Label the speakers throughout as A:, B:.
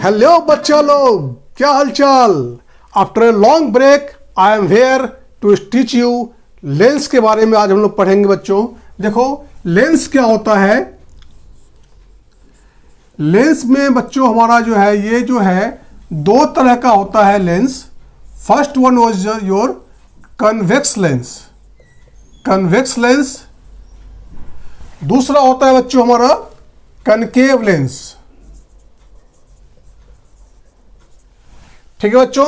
A: Hello बच्चा लोग, क्या हालचाल। After a long break I am here to teach you lens के बारे में। आज हम लोग पढ़ेंगे बच्चों। देखो लेंस क्या होता है। लेंस में बच्चों हमारा जो है ये जो है दो तरह का होता है lens. First one was your convex lens, convex lens. दूसरा होता है बच्चों हमारा कनकेव लेंस। ठीक है बच्चों,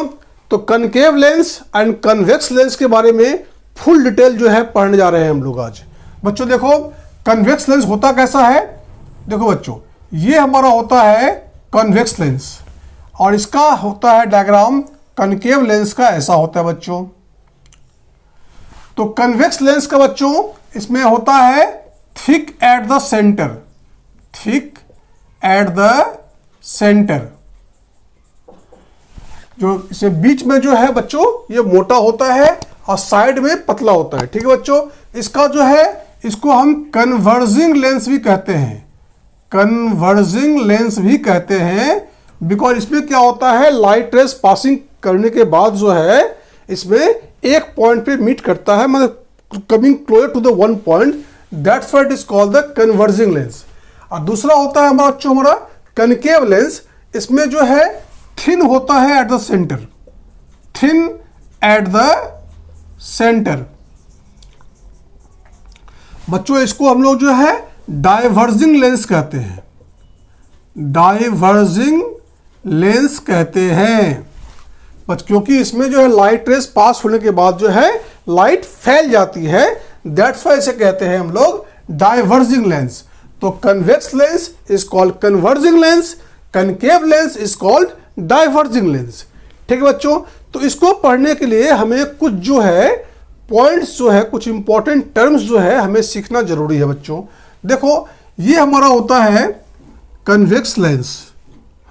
A: तो concave lens and convex lens के बारे में फुल डिटेल जो है पढ़ने जा रहे हैं हम लोग आज। बच्चों देखो कन्वेक्स लेंस होता कैसा है। देखो बच्चों ये हमारा होता है कन्वेक्स लेंस और इसका होता है डायग्राम कनकेव लेंस का ऐसा होता है बच्चों। तो कन्वेक्स लेंस का बच्चों इसमें होता है thick at the centre, thick at the centre. जो इसे बीच में जो है बच्चों ये मोटा होता है और साइड में पतला होता है। ठीक है बच्चों, इसका जो है इसको हम कन्वर्जिंग लेंस भी कहते हैं, कन्वर्जिंग लेंस भी कहते हैं। बिकॉज इसमें क्या होता है लाइट रेस पासिंग करने के बाद जो है इसमें एक पॉइंट पे मीट करता है, मतलब coming closer to the one point, that's why it is called the converging lens. और दूसरा होता है हमारा बच्चों हमारा कनकेव लेंस। इसमें जो है थिन होता है at the centre, thin at the centre. बच्चों इसको हम लोग जो है डाइवर्जिंग लेंस कहते हैं, डाइवर्जिंग लेंस कहते हैं। बस क्योंकि इसमें जो है लाइट रेस पास होने के बाद जो है लाइट फैल जाती है, दैट्स व्हाई इसे कहते हैं हम लोग डाइवर्जिंग लेंस। तो convex lens is called converging lens, concave lens is called diverging lens. ठीक है बच्चों, तो इसको पढ़ने के लिए हमें कुछ जो है पॉइंट्स जो है कुछ इंपॉर्टेंट टर्म्स जो है हमें सीखना जरूरी है बच्चों। देखो ये हमारा होता है कन्वेक्स लेंस,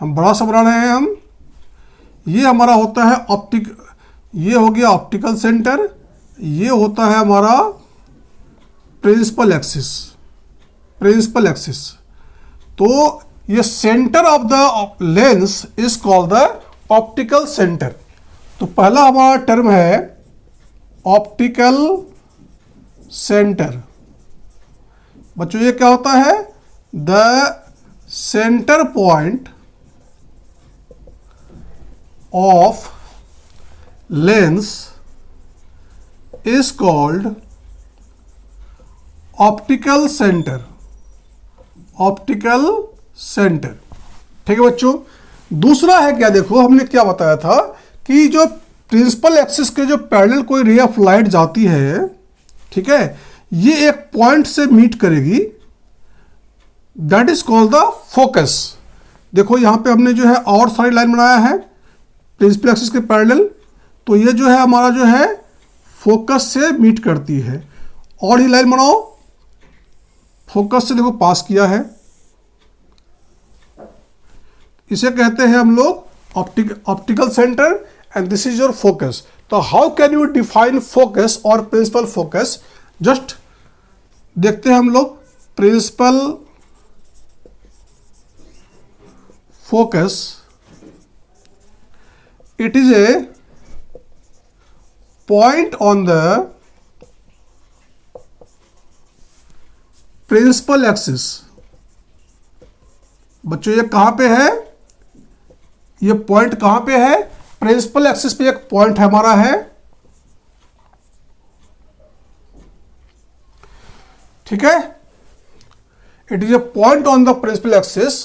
A: हम बड़ा सा बना रहे हैं हम। ये हमारा होता है ऑप्टिक, ये हो गया ऑप्टिकल सेंटर। ये होता है हमारा प्रिंसिपल एक्सिस, प्रिंसिपल एक्सिस। तो ये centre of the lens is called the optical centre. तो पहला हमारा टर्म है ऑप्टिकल सेंटर। बच्चों ये क्या होता है, the centre point of lens is called optical centre, optical centre. ठीक है बच्चों, दूसरा है क्या, देखो हमने क्या बताया था कि जो प्रिंसिपल एक्सिस के जो पैरेलल कोई रे ऑफ लाइट जाती है, ठीक है, ये एक पॉइंट से मीट करेगी, that is called the focus. देखो यहां पे हमने जो है और सारी लाइन बनाया है प्रिंसिपल एक्सिस के पैरेलल, तो ये जो है हमारा जो है फोकस से मीट करती है। और ही लाइन बनाओ, फोकस से देखो पास किया है, इसे कहते हैं हम लोग optical centre and this is your focus. So how can you define focus और प्रिंसिपल फोकस, जस्ट देखते हैं हम लोग। Principal focus, it is a point on the principal axis. बच्चों ये कहां पे है, ये पॉइंट कहां पे है, प्रिंसिपल एक्सिस पे एक पॉइंट हमारा है। ठीक है, it is a point on the principal axis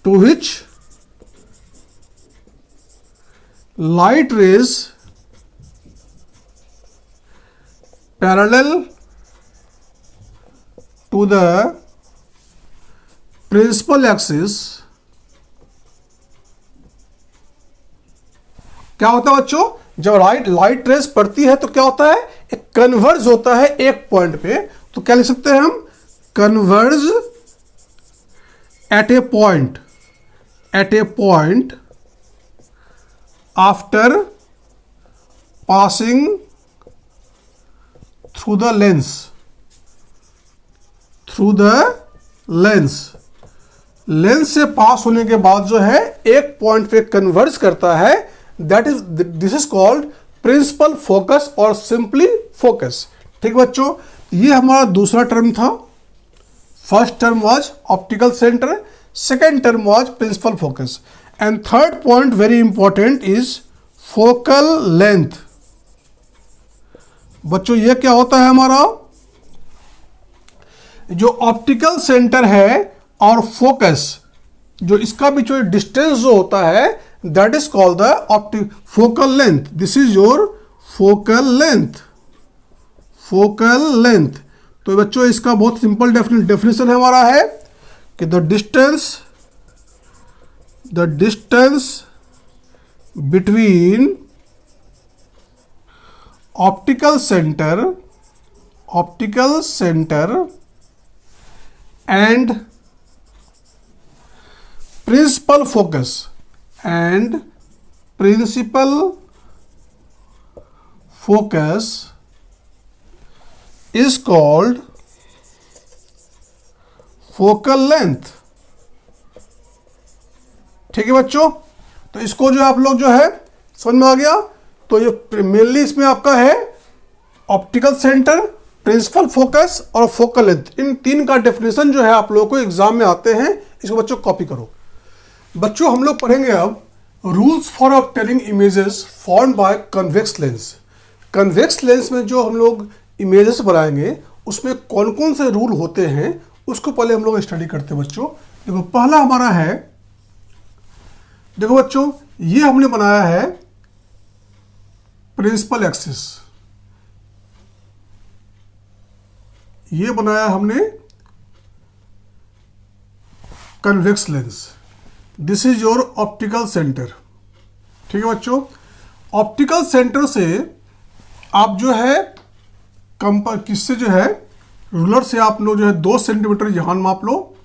A: to which light rays parallel to the principal axis. क्या होता है बच्चों, जब लाइट रेस पड़ती है तो क्या होता है, एक कन्वर्ज होता है एक पॉइंट पे। तो क्या लिख सकते हैं हम, converge at a point, at a point after passing through the lens, through the lens. Lens से पास होने के बाद जो है एक पॉइंट पे कन्वर्ज करता है, this is called principal focus और सिंपली फोकस। ठीक बच्चों, ये हमारा दूसरा टर्म था। First term was optical centre, second term was principal focus, and third point very important is focal length. बच्चों ये क्या होता है, हमारा जो ऑप्टिकल सेंटर है और फोकस, जो इसका भी जो डिस्टेंस जो होता है, that is called the optic focal length. This is your focal length, focal length. तो बच्चों इसका बहुत सिंपल डेफिनेशन हमारा है कि the distance between optical centre and principal focus is called focal length. ठीक है बच्चों, तो इसको जो आप लोग जो है समझ में आ गया। तो ये मेनली इसमें आपका है ऑप्टिकल सेंटर, प्रिंसिपल फोकस और फोकल लेंथ। इन तीन का डेफिनेशन जो है आप लोगों को एग्जाम में आते हैं, इसको बच्चों कॉपी करो। बच्चों हम लोग पढ़ेंगे अब rules for obtaining images formed by convex lens. Convex lens में जो हम लोग इमेजेस बनाएंगे उसमें कौन कौन से रूल होते हैं उसको पहले हम लोग स्टडी करते हैं बच्चों। देखो पहला हमारा है, देखो बच्चों ये हमने बनाया है प्रिंसिपल एक्सिस, ये बनाया हमने convex lens. This is your optical centre. ठीक है बच्चों, ऑप्टिकल सेंटर से आप जो है किससे जो है रूलर से आप लोग जो है 2 सेंटीमीटर यहाँ माप लो।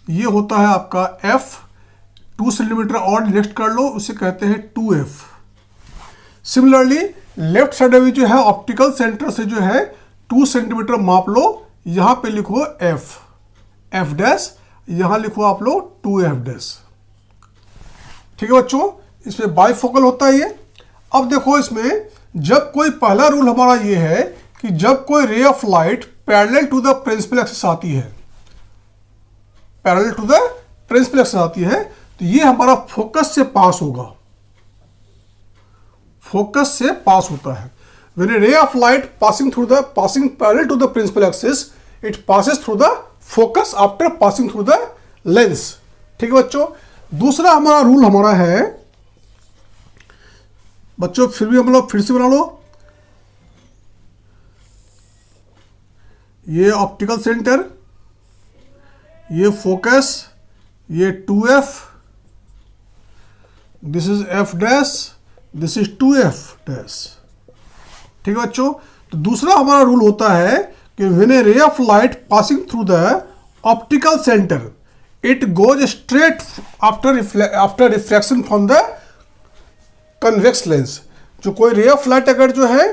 A: ये होता है आपका F, 2 सेंटीमीटर और नेक्स्ट कर लो, उसे कहते हैं 2F। सिमिलरली लेफ्ट साइड में जो है ऑप्टिकल सेंटर से जो है 2 सेंटीमीटर माप लो, यहाँ पे लिखो F डैश, यहाँ लिखो आप लोग 2F डैश। ठीक है बच्चों, इसमें बाइफोकल होता है ये। अब देखो इसमें जब कोई पहला रूल हमारा ये है कि जब कोई ray of light parallel to the principal axis आती है, parallel to the principal axis आती है, तो ये हमारा फोकस से पास होगा, फोकस से पास होता है। When a ray of light passing parallel to the principal axis, it passes through the focus after passing through the lens। ठीक है बच्चों, दूसरा हमारा रूल हमारा है बच्चों, फिर भी हम लोग फिर से बना लो। ये ऑप्टिकल सेंटर, ये फोकस, ये 2F, this is F dash, this is 2F dash. ठीक है बच्चों, तो दूसरा हमारा रूल होता है कि व्हेन ए रे of light passing through the optical centre, it goes straight after reflection from the convex lens. जो कोई रे ऑफ लाइट अगर जो है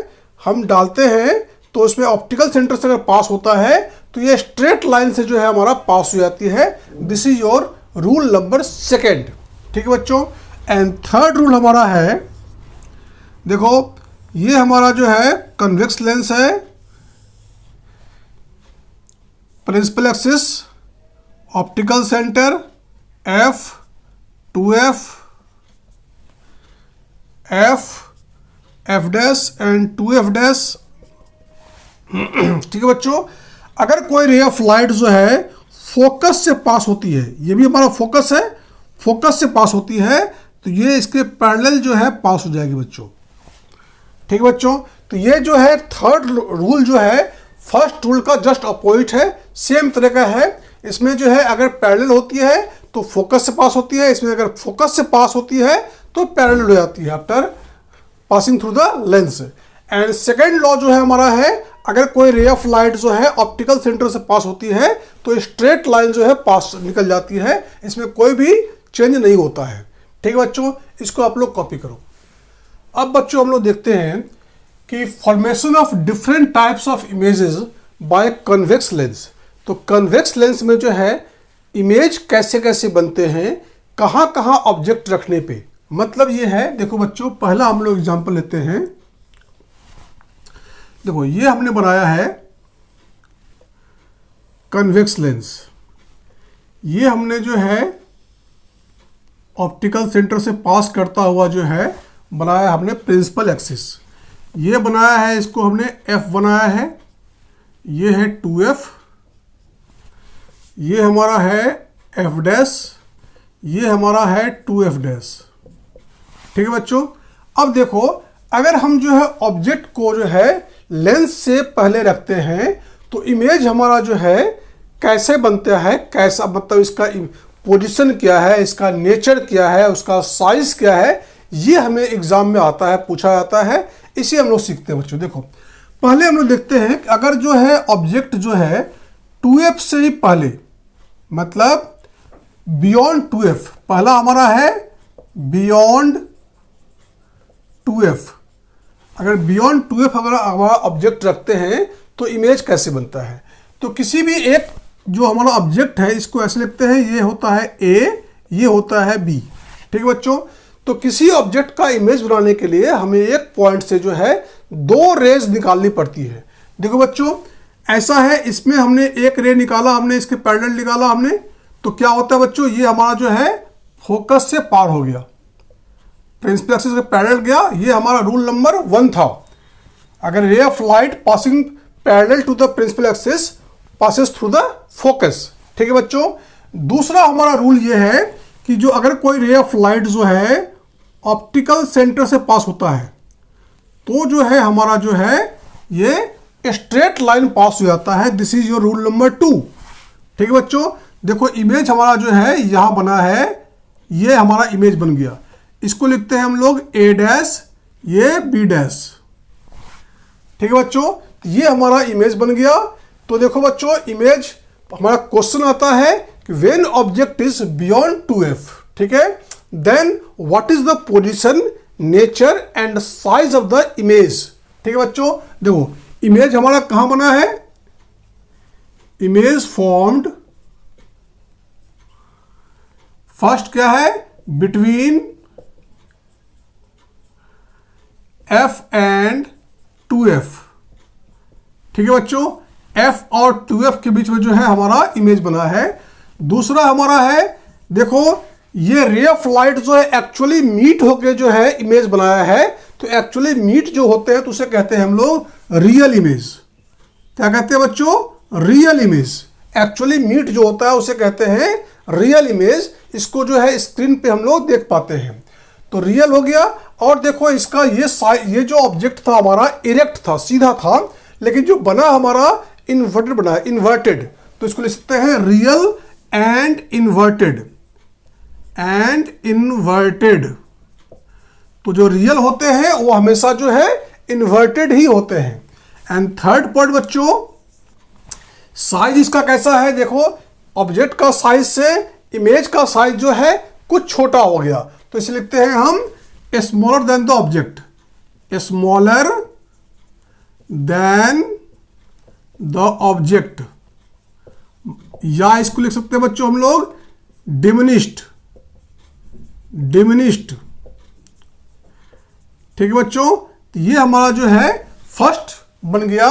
A: हम डालते हैं तो उसमें ऑप्टिकल सेंटर से अगर पास होता है तो ये स्ट्रेट लाइन से जो है हमारा पास हो जाती है। This is your rule number 2। ठीक है बच्चों, एंड थर्ड रूल हमारा है, देखो ये हमारा जो है कन्वेक्स लेंस है, principal axis, optical centre, F, 2F, F dash and 2F dash. ठीक है बच्चों, अगर कोई रे ऑफ लाइट जो है फोकस से पास होती है, ये भी हमारा फोकस है, फोकस से पास होती है, तो ये इसके पैरेलल जो है पास हो जाएगी बच्चों। ठीक है बच्चों, तो ये जो है थर्ड रूल जो है फर्स्ट रूल का जस्ट अपोजिट है, सेम तरह का है। इसमें जो है अगर पैरेलल होती है तो फोकस से पास होती है, इसमें अगर फोकस से पास होती है तो पैरेलल हो जाती है after passing through the lens. And second law जो है हमारा है, अगर कोई रे ऑफ लाइट जो है ऑप्टिकल सेंटर से पास होती है तो स्ट्रेट लाइन जो है पास निकल जाती है, इसमें कोई भी चेंज नहीं होता है। ठीक है बच्चों, इसको आप लोग कॉपी करो। अब बच्चों हम लोग देखते हैं कि formation of different types of images bye convex lens. तो कन्वेक्स लेंस में जो है इमेज कैसे कैसे बनते हैं, कहाँ कहाँ ऑब्जेक्ट रखने पे। मतलब ये है, देखो बच्चों, पहला हम लोग एग्जांपल लेते हैं। देखो ये हमने बनाया है कन्वेक्स लेंस। ये हमने जो है ऑप्टिकल सेंटर से पास करता हुआ जो है बनाया हमने प्रिंसिपल एक्सिस। ये बनाया है, इसको हमने F बनाया है। ये है 2F, ये हमारा है F डैश, ये हमारा है 2F डैश। ठीक है बच्चों। अब देखो, अगर हम जो है ऑब्जेक्ट को जो है लेंस से पहले रखते हैं तो इमेज हमारा जो है कैसे बनता है, कैसा, मतलब इसका पोजीशन क्या है, इसका नेचर क्या है, उसका साइज क्या है, ये हमें एग्जाम में आता है, पूछा जाता है। इसे हम लोग सीखते हैं बच्चों। देखो पहले हम लोग देखते हैं कि अगर जो है ऑब्जेक्ट जो है 2F से ही पहले, मतलब बियॉन्ड 2F, पहला हमारा है बियॉन्ड 2F। अगर बियॉन्ड 2F अगर हमारा ऑब्जेक्ट रखते हैं तो इमेज कैसे बनता है। तो किसी भी एक जो हमारा ऑब्जेक्ट है, इसको ऐसे लिखते हैं, ये होता है A, ये होता है B। ठीक है बच्चों। तो किसी ऑब्जेक्ट का इमेज बनाने के लिए हमें एक पॉइंट से जो है दो रेज निकालनी पड़ती है। देखो बच्चों, ऐसा है, इसमें हमने एक रे निकाला, हमने इसके पैरेलल निकाला हमने, तो क्या होता है बच्चों, ये हमारा जो है फोकस से पार हो गया, प्रिंसिपल एक्सिस के पैरेलल गया। ये हमारा रूल नंबर 1 था। अगर ray of light passing parallel to the principal axis passes through the focus. ठीक है बच्चों। दूसरा हमारा रूल ये है कि जो अगर कोई रे ऑफ लाइट जो है ऑप्टिकल सेंटर से पास होता है तो जो है हमारा जो है ये स्ट्रेट लाइन पास हो जाता है। This is your rule number 2। ठीक है बच्चों। देखो इमेज हमारा जो है यहां बना है, ये हमारा इमेज बन गया। इसको लिखते हैं हम लोग A डैश, ये B डैश। ठीक है बच्चों, ये हमारा इमेज बन गया। तो देखो बच्चों, इमेज हमारा क्वेश्चन आता है कि when object is beyond 2F, ठीक है, then what is the position, nature and size of the image. ठीक है बच्चों। देखो इमेज हमारा कहां बना है, इमेज फॉर्म्ड फर्स्ट क्या है, बिटवीन F एंड 2F। ठीक है बच्चों, F और 2F के बीच में जो है हमारा इमेज बना है। दूसरा हमारा है, देखो ये रे ऑफ लाइट जो है एक्चुअली मीट होके जो है इमेज बनाया है। तो एक्चुअली मीट जो होते हैं तो उसे कहते हैं हम लोग रियल इमेज। क्या कहते हैं बच्चों, रियल इमेज। एक्चुअली मीट जो होता है उसे कहते हैं रियल इमेज। इसको जो है स्क्रीन पे हम लोग देख पाते हैं। तो रियल हो गया। और देखो इसका ये जो ऑब्जेक्ट था हमारा इरेक्ट था, सीधा था, लेकिन जो बना हमारा इन्वर्टेड बना है, इन्वर्टेड। तो इसको लिख सकते हैं real and inverted, and inverted. तो जो रियल होते हैं वो हमेशा जो है इन्वर्टेड ही होते हैं। एंड थर्ड पॉइंट बच्चों, साइज इसका कैसा है। देखो ऑब्जेक्ट का साइज से इमेज का साइज जो है कुछ छोटा हो गया, तो इसे लिखते हैं हम smaller than the object, smaller than the object. या इसको लिख सकते हैं बच्चों हम लोग डिमिनिश्ड, डिमिनिश्ड। ठीक है बच्चों, ये हमारा जो है फर्स्ट बन गया।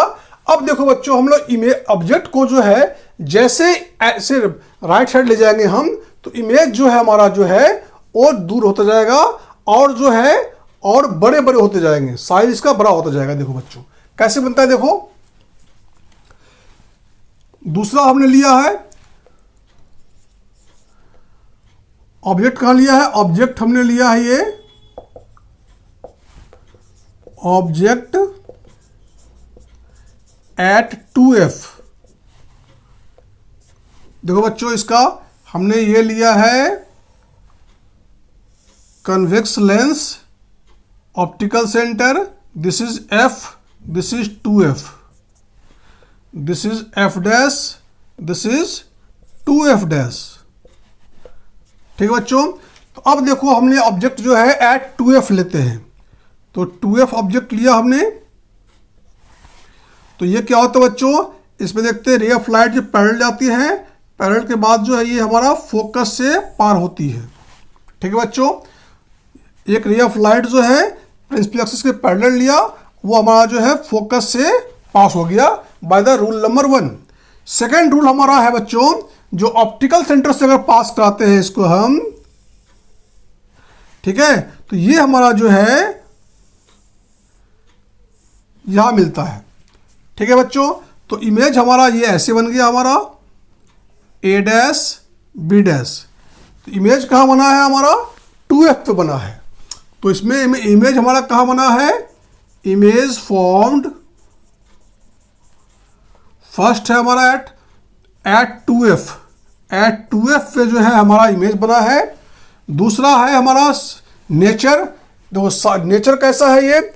A: अब देखो बच्चों, हम लोग इमेज ऑब्जेक्ट को जो है जैसे ऐसे राइट साइड ले जाएंगे हम, तो इमेज जो है हमारा जो है और दूर होता जाएगा और जो है और बड़े बड़े होते जाएंगे, साइज इसका बड़ा होता जाएगा। देखो बच्चों कैसे बनता है। देखो दूसरा हमने लिया है ऑब्जेक्ट, कहां लिया है, ऑब्जेक्ट हमने लिया है ये ऑब्जेक्ट एट 2F। देखो बच्चों इसका हमने ये लिया है convex lens, optical centre, this is F, this is 2F, this is F dash, this is 2F dash. ठीक है बच्चों। तो अब देखो हमने ऑब्जेक्ट जो है एट 2F लेते हैं, तो 2F ऑब्जेक्ट लिया हमने। तो ये क्या होता है बच्चों, इसमें देखते हैं रे ऑफ लाइट जो पैरेलल जाती है पैरेलल के बाद जो है ये हमारा फोकस से पार होती है। ठीक है बच्चों, एक रे ऑफ लाइट जो है प्रिंसिपल एक्सिस के पैरेलल लिया, वो हमारा जो है फोकस से पास हो गया by the rule number 1। Second rule हमारा है बच्चों, जो ऑप्टिकल सेंटर से अगर पास कराते हैं इसको हम, ठीक है, तो ये हमारा जो है यहां मिलता है। ठीक है बच्चों, तो इमेज हमारा ये ऐसे बन गया हमारा a डैश b डैश। तो इमेज कहाँ बना है हमारा 2f पे बना है। तो इसमें इमेज हमारा कहाँ बना है, इमेज फॉर्म्ड फर्स्ट है हमारा एट 2f, एट 2f पे जो है हमारा इमेज बना है। दूसरा है हमारा नेचर। देखो नेचर कैसा है, ये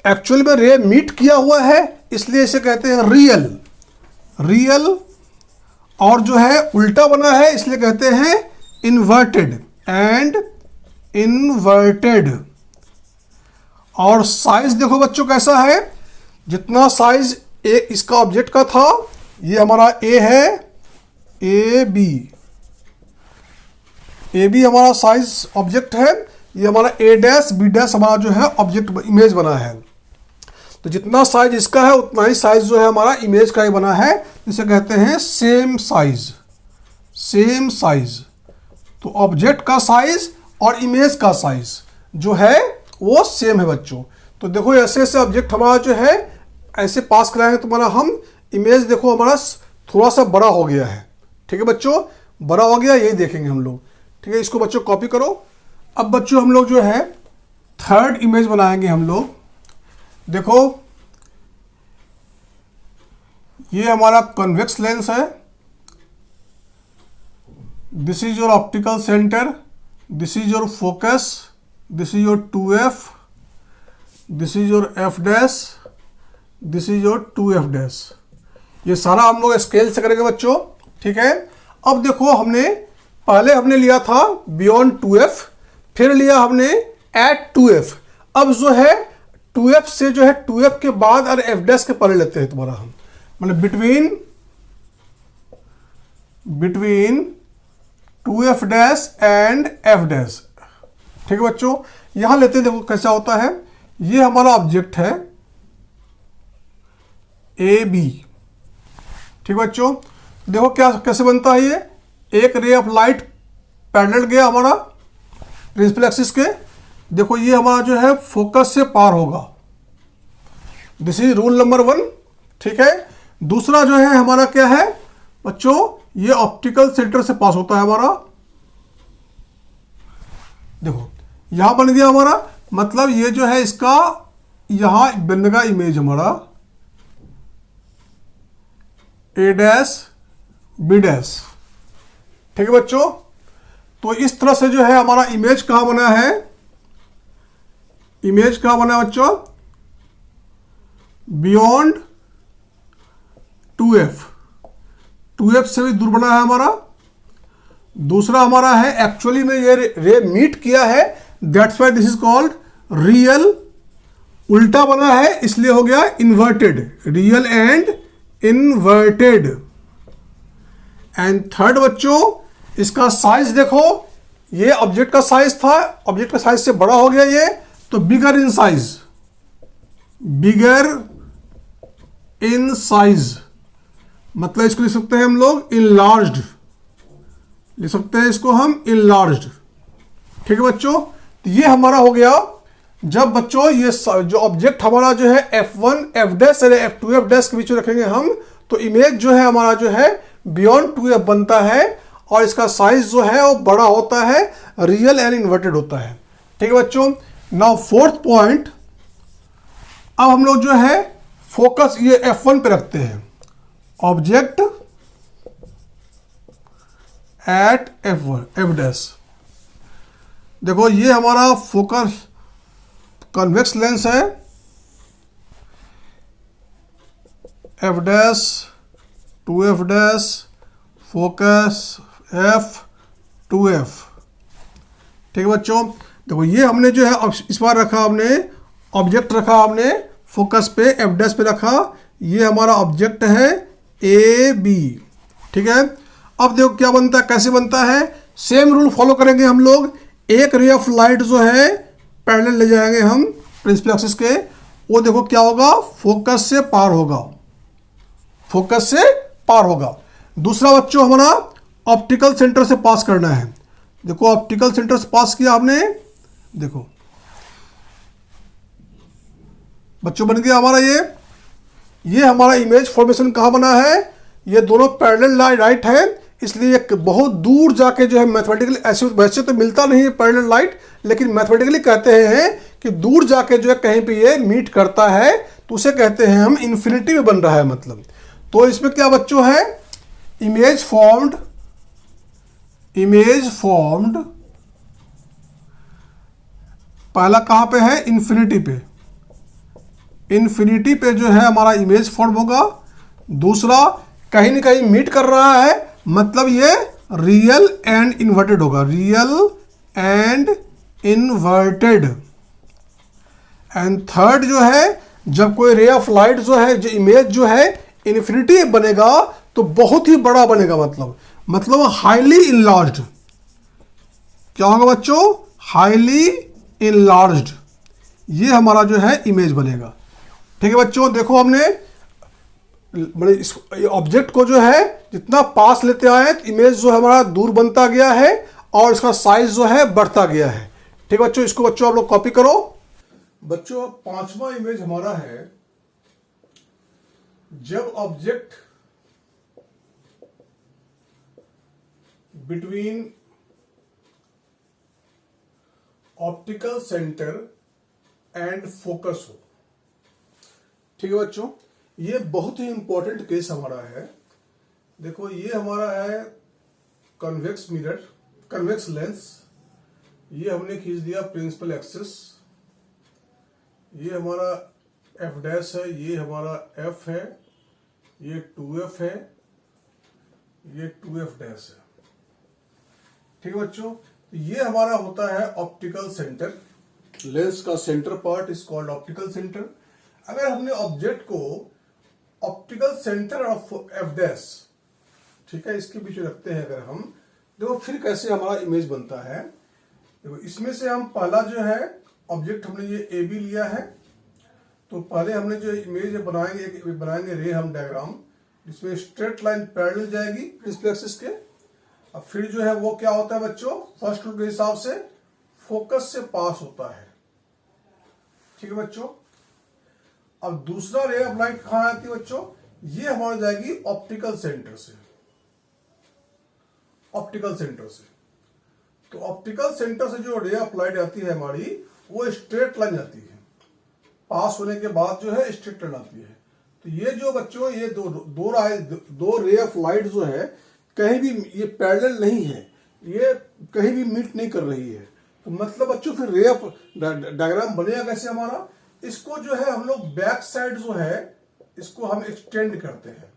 A: एक्चुअली में रे मीट किया हुआ है, इसलिए इसे कहते हैं रियल, रियल। और जो है उल्टा बना है इसलिए कहते हैं इन्वर्टेड एंड इन्वर्टेड। और साइज देखो बच्चों कैसा है, जितना साइज इसका ऑब्जेक्ट का था, ये हमारा ए है, ए बी हमारा साइज ऑब्जेक्ट है, ये हमारा ए डैश बी डैश हमारा जो है ऑब्जेक्ट इमेज बना है। तो जितना साइज इसका है उतना ही साइज जो है हमारा इमेज का ही बना है, जिसे कहते हैं सेम साइज, सेम साइज। तो ऑब्जेक्ट का साइज और इमेज का साइज जो है वो सेम है बच्चों। तो देखो ऐसे ऐसे ऑब्जेक्ट हमारा जो है ऐसे पास कराएंगे तो हमारा हम इमेज देखो हमारा थोड़ा सा बड़ा हो गया है। ठीक है बच्चों, बड़ा हो गया, यही देखेंगे हम लोग। ठीक है, इसको बच्चों कॉपी करो। अब बच्चों हम लोग जो है थर्ड इमेज बनाएंगे हम लोग। देखो ये हमारा कन्वेक्स लेंस है, this is your optical centre, this is your focus, this is your 2f, this is your f dash, this is your 2f dash. ये सारा हम लोग स्केल से करेंगे बच्चों। ठीक है, अब देखो पहले हमने लिया था बियॉन्ड 2f, फिर लिया हमने एट 2f। अब जो है 2f से जो है 2f के बाद और f डैश के पहले लेते हैं तुम्हारा हम, मतलब between 2f dash and f dash. ठीक है बच्चों, यहां लेते हैं, देखो कैसा होता है, ये हमारा ऑब्जेक्ट है ए बी। ठीक बच्चों, देखो क्या कैसे बनता है, ये एक रे ऑफ लाइट पैरेलल गया हमारा प्रिंसिपल एक्सिस के। देखो ये हमारा जो है फोकस से पार होगा, दिस इज रूल नंबर 1। ठीक है, दूसरा जो है हमारा क्या है बच्चों, ये ऑप्टिकल सेंटर से पास होता है हमारा। देखो यहां बन गया हमारा, मतलब ये जो है इसका यहां बनेगा इमेज हमारा ए डैश बी डैश। ठीक है बच्चों, तो इस तरह से जो है हमारा इमेज कहां बना है, इमेज कहां बना है बच्चों, बियॉन्ड 2f से भी दूर बना है हमारा। दूसरा हमारा है एक्चुअली में ये रे मीट किया है, that's why this is called real. उल्टा बना है इसलिए हो गया inverted, real and inverted. And third बच्चों, इसका साइज देखो, ये ऑब्जेक्ट का साइज था, ऑब्जेक्ट का साइज से बड़ा हो गया ये, तो बिगर in size, bigger in size, मतलब इसको लिख सकते हैं हम लोग इनलार्ज्ड, लिख सकते हैं इसको हम इनलार्ज्ड। ठीक है बच्चों, तो ये हमारा हो गया। जब बच्चों ये जो ऑब्जेक्ट हमारा जो है f1 f डैश और f2 f डैश के बीच में रखेंगे हम, तो इमेज जो है हमारा जो है बियॉन्ड 2f बनता है और इसका साइज जो है वो बड़ा होता है, रियल एंड इन्वर्टेड होता है। ठीक है बच्चों, नाउ फोर्थ पॉइंट, अब हम लोग जो है फोकस ये f1 पे रखते हैं, ऑब्जेक्ट एट f डैश। देखो ये हमारा फोकस कन्वेक्स लेंस है, f dash 2f dash focus f 2f। ठीक है बच्चों, देखो ये हमने जो है इस बार रखा, हमने ऑब्जेक्ट रखा, हमने फोकस पे f डैश पे रखा, ये हमारा ऑब्जेक्ट है ए बी। ठीक है, अब देखो क्या बनता है, कैसे बनता है, सेम रूल फॉलो करेंगे हम लोग। एक रे ऑफ लाइट जो है पैरेलल ले जाएंगे हम प्रिंसिपल एक्सिस के, वो देखो क्या होगा, फोकस से पार होगा, फोकस से पार होगा। दूसरा बच्चों हमारा ऑप्टिकल सेंटर से पास करना है। देखो ऑप्टिकल सेंटर से पास किया हमने, देखो बच्चों बन गया हमारा ये हमारा इमेज फॉर्मेशन कहाँ बना है, ये दोनों पैरेलल लाइट है, इसलिए एक बहुत दूर जाके जो है मैथमेटिकली, ऐसे वैसे तो मिलता नहीं है पैरेलल लाइट, लेकिन मैथमेटिकली कहते हैं कि दूर जाके जो है कहीं पे ये मीट करता है, तो उसे कहते हैं हम इन्फिनिटी में बन रहा है मतलब। तो इसमें क्या बच्चों है, इमेज फॉर्म्ड पहला कहां पे है, इन्फिनिटी पे, इन्फिनिटी पे जो है हमारा इमेज फॉर्म होगा। दूसरा कहीं ना कहीं मीट कर रहा है, मतलब ये रियल एंड इन्वर्टेड होगा, real and inverted. And third जो है, जब कोई रे ऑफ लाइट जो है, जो इमेज जो है इन्फिनिटी बनेगा तो बहुत ही बड़ा बनेगा, मतलब हाईली इनलार्ज्ड। क्या होगा बच्चों, हाईली इनलार्ज्ड, ये हमारा जो है इमेज बनेगा। ठीक है बच्चों, देखो हमने इस ऑब्जेक्ट को जो है जितना पास लेते आए, इमेज जो है हमारा दूर बनता गया है और इसका साइज जो है बढ़ता गया है। ठीक है बच्चों, इसको बच्चों आप लोग कॉपी करो। बच्चों पांचवा इमेज हमारा है, जब object between optical centre and focus हो। ठीक है बच्चों, ये बहुत ही इंपॉर्टेंट केस हमारा है। देखो ये हमारा है कन्वेक्स मिरर, कन्वेक्स लेंस, ये हमने खींच दिया प्रिंसिपल एक्सिस, ये हमारा एफ डैश है, ये हमारा एफ है, ये 2f है, ये 2f डैश है। ठीक है बच्चों, ये हमारा होता है ऑप्टिकल सेंटर, लेंस का centre part is called optical centre. अगर हमने ऑब्जेक्ट को optical centre of F dash, ठीक है, इसके बीच में रखते हैं अगर हम, देखो फिर कैसे हमारा इमेज बनता है। देखो इसमें से हम पहला जो है ऑब्जेक्ट हमने ये ए बी लिया है, तो पहले हमने जो इमेज बनाएंगे रे हम डायग्राम, जिसमें स्ट्रेट लाइन पैरेलल जाएगी प्रिंसिपल एक्सिस के। अब फिर जो है वो क्या होता है बच्चों, फर्स्ट रूल के हिसाब से फोकस से पास होता है। ठीक है बच्चों, अब दूसरा रे ऑफ लाइट कहां आती है बच्चों, ये हमारी जाएगी ऑप्टिकल सेंटर से, ऑप्टिकल सेंटर से। तो ऑप्टिकल सेंटर से जो रे ऑफ लाइट आती है हमारी, वो स्ट्रेट लाइन आती है, पास होने के बाद जो है स्ट्रेट लाइन आती है। तो ये जो बच्चों ये दो रे ऑफ लाइट जो है कहीं भी ये पैरेलल नहीं है, ये कहीं भी मीट नहीं कर रही है। तो मतलब बच्चों फिर रे ऑफ डायग्राम बनेगा कैसे हमारा, इसको जो है हम लोग बैक साइड जो है इसको हम एक्सटेंड करते हैं।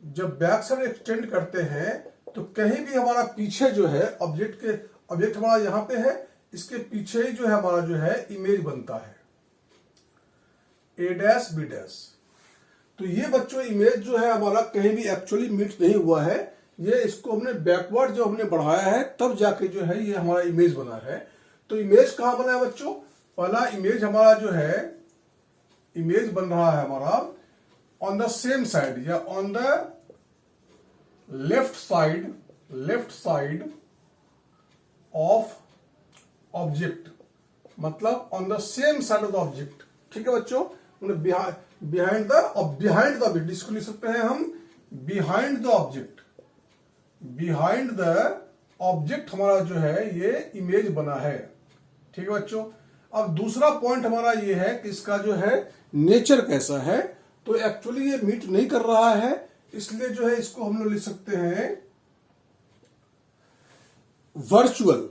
A: जब बैक साइड एक्सटेंड करते हैं तो कहीं भी हमारा पीछे जो है ऑब्जेक्ट हमारा यहां पे है, इसके पीछे ही जो है हमारा जो है इमेज बनता है ए डैश बी डैश। तो ये बच्चों इमेज जो है हमारा कहीं भी एक्चुअली मीट नहीं हुआ है, ये इसको हमने बैकवर्ड जो हमने बढ़ाया है तब जाके जो है ये हमारा इमेज बना है। तो इमेज कहां बना है बच्चों, पहला इमेज हमारा जो है इमेज बन रहा है हमारा ऑन द सेम साइड या on the left side of object, मतलब on the same side of the object. ठीक है बच्चों, बिहाइंड द ऑब्जेक्ट, इसको लिख सकते हैं हम behind the object, behind the object हमारा जो है ये इमेज बना है। ठीक है बच्चों, अब दूसरा पॉइंट हमारा ये है कि इसका जो है नेचर कैसा है। तो एक्चुअली ये मीट नहीं कर रहा है, इसलिए जो है इसको हम लोग लिख सकते हैं वर्चुअल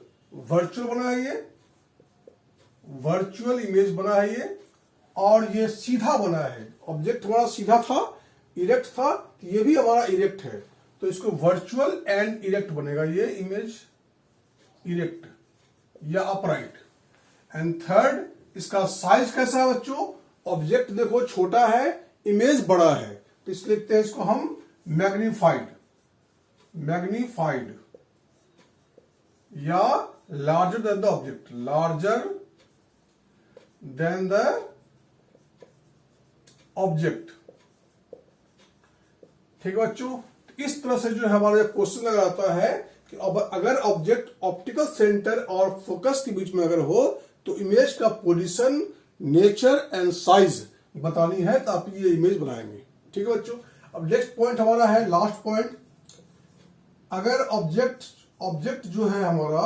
A: बना है, ये वर्चुअल इमेज बना है ये, और ये सीधा बना है। ऑब्जेक्ट हमारा सीधा था, इरेक्ट था, ये भी हमारा इरेक्ट है, तो इसको वर्चुअल एंड इरेक्ट बनेगा ये इमेज, इरेक्ट या अपराइट। एंड थर्ड, इसका साइज कैसा है बच्चों, ऑब्जेक्ट देखो छोटा है, इमेज बड़ा है, तो इसलिए लिखते हैं इसको हम मैग्नीफाइड, मैग्नीफाइड या larger than the object, larger than the object. ठीक है बच्चों, इस तरह से जो है हमारा क्वेश्चन लग आता है कि अब अगर ऑब्जेक्ट ऑप्टिकल सेंटर और फोकस के बीच में अगर हो तो इमेज का पोजीशन, नेचर एंड साइज बतानी है, तो आप ये इमेज बनाएंगे। ठीक है बच्चों, अब नेक्स्ट पॉइंट हमारा है लास्ट पॉइंट। अगर ऑब्जेक्ट जो है हमारा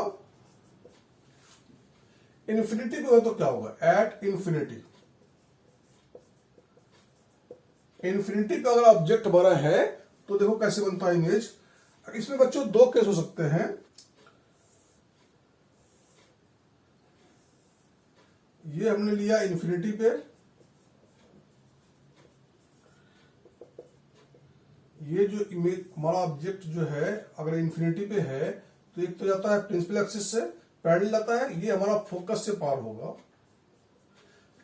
A: इन्फिनिटी पे हो तो क्या होगा, एट इन्फिनिटी पे अगर ऑब्जेक्ट हमारा है तो देखो कैसे बनता है इमेज। इसमें बच्चों दो केस हो सकते हैं। ये हमने लिया इन्फिनिटी पे, ये जो इमेज हमारा ऑब्जेक्ट जो है अगर इन्फिनिटी पे है तो एक तो जाता है प्रिंसिपल एक्सिस से पैरेलल जाता है, ये हमारा फोकस से पार होगा।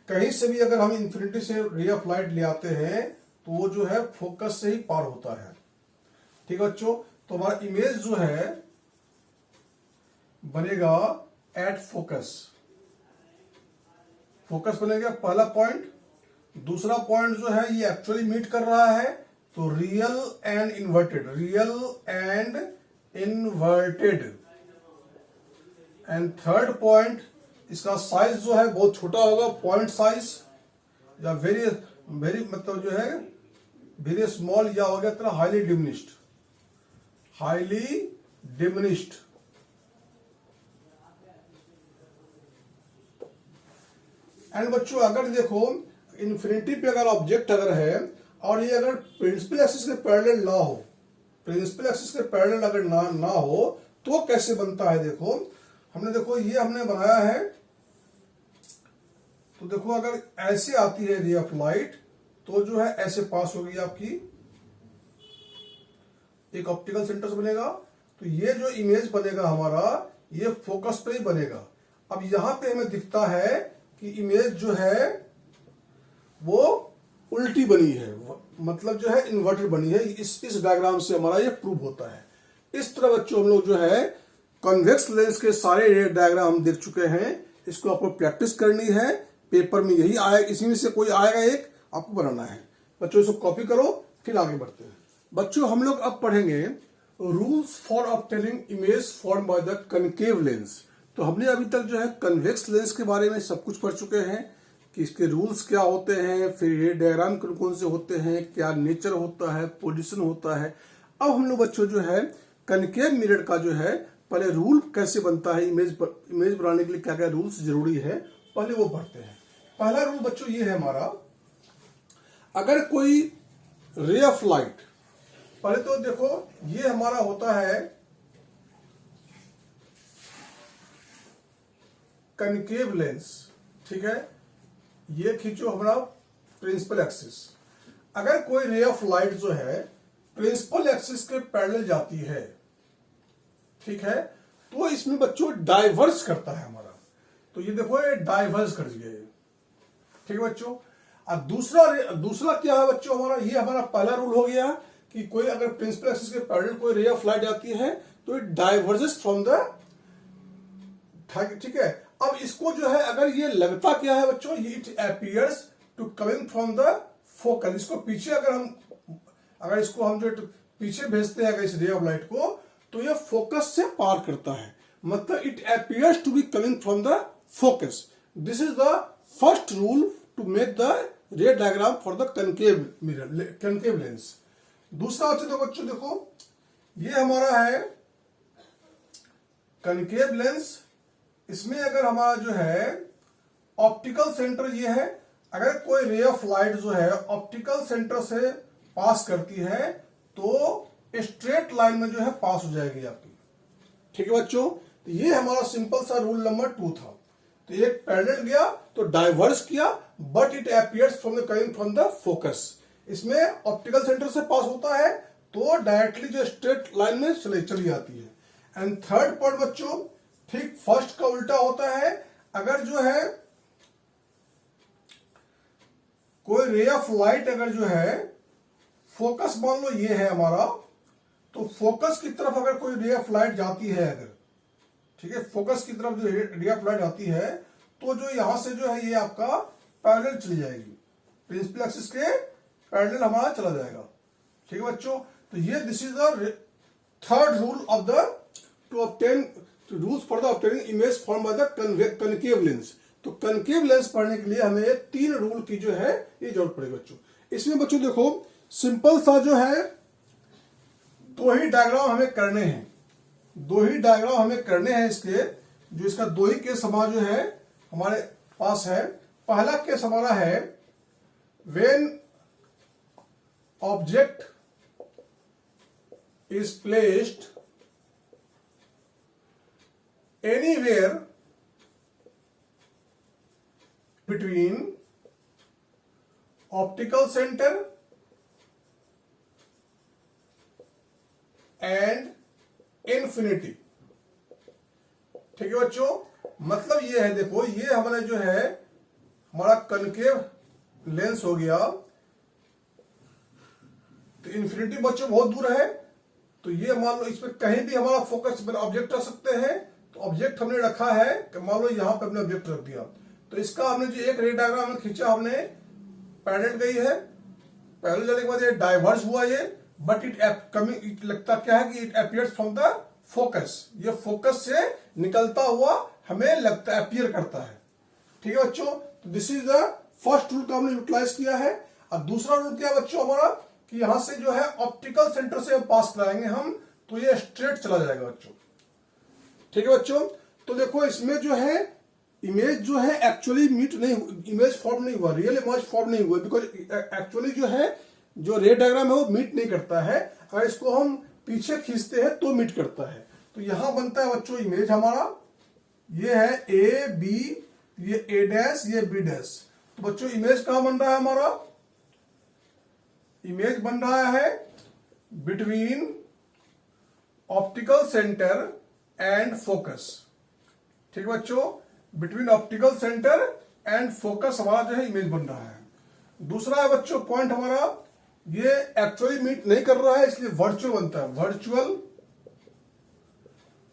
A: कहीं से भी अगर हम इन्फिनिटी से रे ऑफ लाइट ले आते हैं तो वो जो है फोकस से ही पार होता है। ठीक है बच्चों, तो हमारा इमेज जो है बनेगा एट फोकस, फोकस बनेगा पहला पॉइंट। दूसरा पॉइंट जो है ये एक्चुअली मीट कर रहा है तो real and inverted, real and inverted. And third point, इसका साइज जो है बहुत छोटा होगा, पॉइंट साइज या वेरी वेरी मतलब जो है वेरी स्मॉल, या हो गया तरह highly diminished, highly diminished. And बच्चों अगर देखो इन्फिनिटी पे अगर ऑब्जेक्ट अगर है और ये अगर प्रिंसिपल एक्सिस के पैरेलल ना हो, प्रिंसिपल एक्सिस के पैरेलल अगर ना हो तो कैसे बनता है। देखो हमने देखो ये हमने बनाया है, तो देखो अगर ऐसे आती है रे ऑफ लाइट तो जो है ऐसे पास होगी आपकी, एक ऑप्टिकल सेंटर से बनेगा, तो ये जो इमेज बनेगा हमारा ये फोकस पे ही बनेगा। अब यहां पे हमें दिखता है कि इमेज जो है वो उल्टी बनी है, मतलब जो है इन्वर्टेड बनी है। इस डायग्राम से हमारा ये प्रूव होता है। इस तरह बच्चों हम लोग जो है कॉन्वेक्स लेंस के सारे डायग्राम हम देख चुके हैं। इसको आपको प्रैक्टिस करनी है, पेपर में यही आएगा, इसी में से कोई आएगा एक आपको बनाना है। बच्चों इसको कॉपी करो, फिर आगे बढ़ते हैं। बच्चों हम लोग अब पढ़ेंगे rules for obtaining image form by the concave lens. तो हमने अभी तक जो है कन्वेक्स लेंस के बारे में सब कुछ पढ़ चुके हैं कि इसके रूल्स क्या होते हैं, फिर ये डायग्राम कौन कौन से होते हैं, क्या नेचर होता है, पोजीशन होता है। अब हम लोग बच्चों जो है कनकेव मिरर का जो है पहले रूल कैसे बनता है, इमेज बनाने के लिए क्या क्या रूल्स जरूरी है, पहले वो पढ़ते हैं। पहला रूल बच्चों ये है हमारा, अगर कोई रे ऑफ लाइट, पहले तो देखो ये हमारा होता है कनकेव लेंस, ठीक है, ये खींचो हमारा प्रिंसिपल एक्सिस। अगर कोई रे ऑफ लाइट जो है प्रिंसिपल एक्सिस के पैरेलल जाती है, ठीक है, तो इसमें बच्चों डाइवर्स करता है हमारा, तो ये देखो ये डाइवर्स कर दिया, ठीक है बच्चों। अब दूसरा क्या है बच्चों हमारा, ये हमारा पहला रूल हो गया कि कोई अगर प्रिंसिपल एक्सिस के पैरेलल कोई रे ऑफ लाइट जाती है तो इट डाइवर्जेस फ्रॉम द, ठीक है। अब इसको जो है अगर ये लगता क्या है बच्चों, ये it appears to coming from the focus. इसको पीछे अगर इसको हम जो पीछे भेजते हैं अगर इस रे ऑफ लाइट को, तो ये फोकस से पार करता है, मतलब it appears to be coming from the focus. This is the first rule to make the ray diagram for the concave mirror, concave lens. दूसरा बच्चों देखो ये हमारा है कनकेव लेंस। इसमें अगर हमारा जो है ऑप्टिकल सेंटर ये है, अगर कोई रे ऑफ लाइट जो है ऑप्टिकल सेंटर से पास करती है तो स्ट्रेट लाइन में जो है पास हो जाएगी आपकी, ठीक है बच्चों। तो ये हमारा सिंपल सा रूल नंबर 2 था। तो एक पैरेलल गया तो डाइवर्स किया, but it appears from the coming from the focus. इसमें ऑप्टिकल सेंटर से पास होता है तो डायरेक्टली जो स्ट्रेट लाइन में चली जाती है। एंड थर्ड पॉइंट बच्चों ठीक फर्स्ट का उल्टा होता है, अगर जो है कोई रे ऑफ लाइट अगर जो है फोकस मान लो ये है हमारा, तो फोकस की तरफ अगर कोई रे ऑफ लाइट जाती है अगर, ठीक है, फोकस की तरफ जो रे ऑफ लाइट आती है तो जो यहां से जो है ये आपका पैरेलल चली जाएगी, प्रिंसिपल एक्सिस के पैरेलल हमारा चला जाएगा। ठीक है बच्चों, तो ये this is the third rule of the two obtain rules for the obtaining image form by the concave lens. तो कनकेव लेंस पढ़ने के लिए हमें 3 रूल की जो है ये जरूरत पड़ेगी बच्चों। इसमें बच्चों देखो सिंपल सा जो है 2 ही डायग्राम हमें करने हैं, 2 ही डायग्राम हमें करने हैं इसके, जो इसका 2 ही केस हमारा जो है हमारे पास है। पहला केस हमारा है when object is placed anywhere between optical center and infinity। ठीक है बच्चों, मतलब ये है, देखो ये हमारे जो है हमारा कनकेव लेंस हो गया, तो इन्फिनिटी बच्चों बहुत दूर है, तो ये मान लो इसमें कहीं भी हमारा फोकस पर ऑब्जेक्ट रख सकते हैं। तो ऑब्जेक्ट हमने रखा है कि मान लो यहां पे हमने ऑब्जेक्ट रख दिया, तो इसका हमने जो एक रे डायग्राम खींचा हमने, पैरेलल गई है, पैरेलल जाने के बाद ये डाइवर्ज हुआ ये, बट इट लगता क्या है कि it appears from the focus, ये फोकस से निकलता हुआ हमें लगता अपीयर करता है। ठीक है बच्चों, तो this is the first rule का हमने यूटिलाइज किया है। और दूसरा रूल क्या बच्चों हमारा कि यहां से जो है ऑप्टिकल सेंटर से पास कराएंगे हम, तो ये स्ट्रेट चला जाएगा बच्चों। ठीक है बच्चों, तो देखो इसमें जो है इमेज जो है एक्चुअली मीट नहीं, इमेज फॉर्म नहीं हुआ, रियल इमेज फॉर्म नहीं हुआ, बिकॉज एक्चुअली जो है जो रे डायग्राम है वो मीट नहीं करता है। अगर इसको हम पीछे खींचते हैं तो मीट करता है। तो यहां बनता है बच्चों इमेज हमारा, ये है ए बी, ये ए डैश, ये बी डैश। तो बच्चों इमेज कहां बन रहा है हमारा, इमेज बन रहा है between optical centre and focus. ठीक है बच्चों, between optical centre and focus हमारा जो है इमेज बन रहा है। दूसरा है बच्चों पॉइंट हमारा, ये एक्चुअली मीट नहीं कर रहा है इसलिए वर्चुअल बनता है,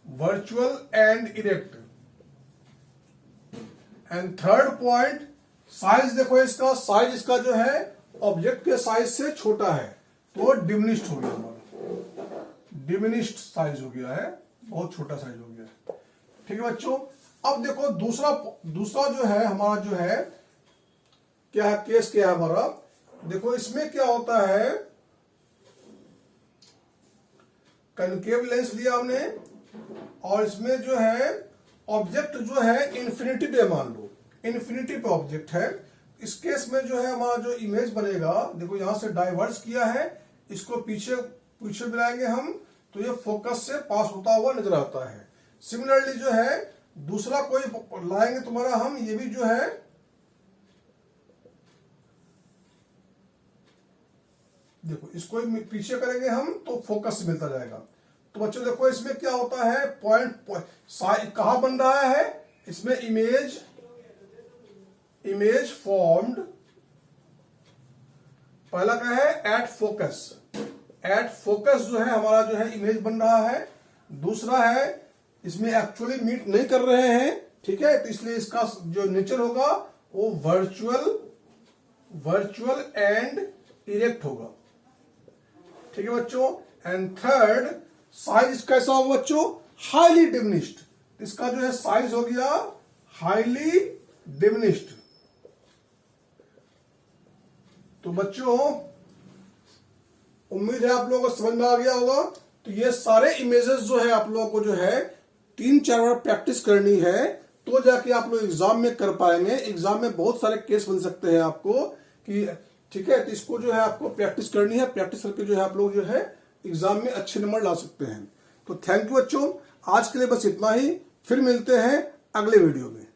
A: virtual and erect. And third point size, देखो इसका साइज, इसका जो है ऑब्जेक्ट के साइज से छोटा है तो डिमिनिश्ड हो गया हमारा, डिमिनिश्ड साइज हो गया है, बहुत छोटा साइज हो गया है। ठीक है बच्चों, अब देखो दूसरा जो है हमारा जो है क्या है, केस क्या है हमारा, देखो इसमें क्या होता है, कनकेव लेंस लिया हमने और इसमें जो है ऑब्जेक्ट जो है इन्फिनिटी पे, मान लो इन्फिनिटी पे ऑब्जेक्ट है। इस केस में जो है हमारा जो इमेज बनेगा, देखो यहां से डाइवर्स किया है, इसको पीछे मिलाएंगे हम, तो ये फोकस से पास होता हुआ नजर आता है। सिमिलरली जो है दूसरा कोई लाएंगे तुम्हारा हम, ये भी जो है देखो इसको पीछे करेंगे हम तो फोकस से मिलता जाएगा। तो बच्चों देखो इसमें क्या होता है, पॉइंट कहां बन रहा है, इसमें इमेज फॉर्म्ड, पहला क्या है एट फोकस जो है हमारा जो है इमेज बन रहा है। दूसरा है इसमें एक्चुअली मीट नहीं कर रहे हैं, ठीक है, तो इसलिए इसका जो नेचर होगा वो वर्चुअल एंड इरेक्ट होगा। ठीक है बच्चों, एंड थर्ड साइज कैसा होगा बच्चों, हाईली डिमिनिश्ड, इसका जो है साइज हो गया हाईली डिमिनिश्ड। तो बच्चों उम्मीद है आप लोगों को समझ में आ गया होगा। तो ये सारे इमेजेस जो है आप लोगों को जो है 3-4 बार प्रैक्टिस करनी है, तो जाके आप लोग एग्जाम में कर पाएंगे। एग्जाम में बहुत सारे केस बन सकते हैं आपको कि, ठीक है, तो इसको जो है आपको प्रैक्टिस करनी है, प्रैक्टिस करके जो है आप लोग जो है एग्जाम में अच्छे नंबर ला सकते हैं। तो थैंक यू बच्चों, आज के लिए बस इतना ही, फिर मिलते हैं अगले वीडियो में।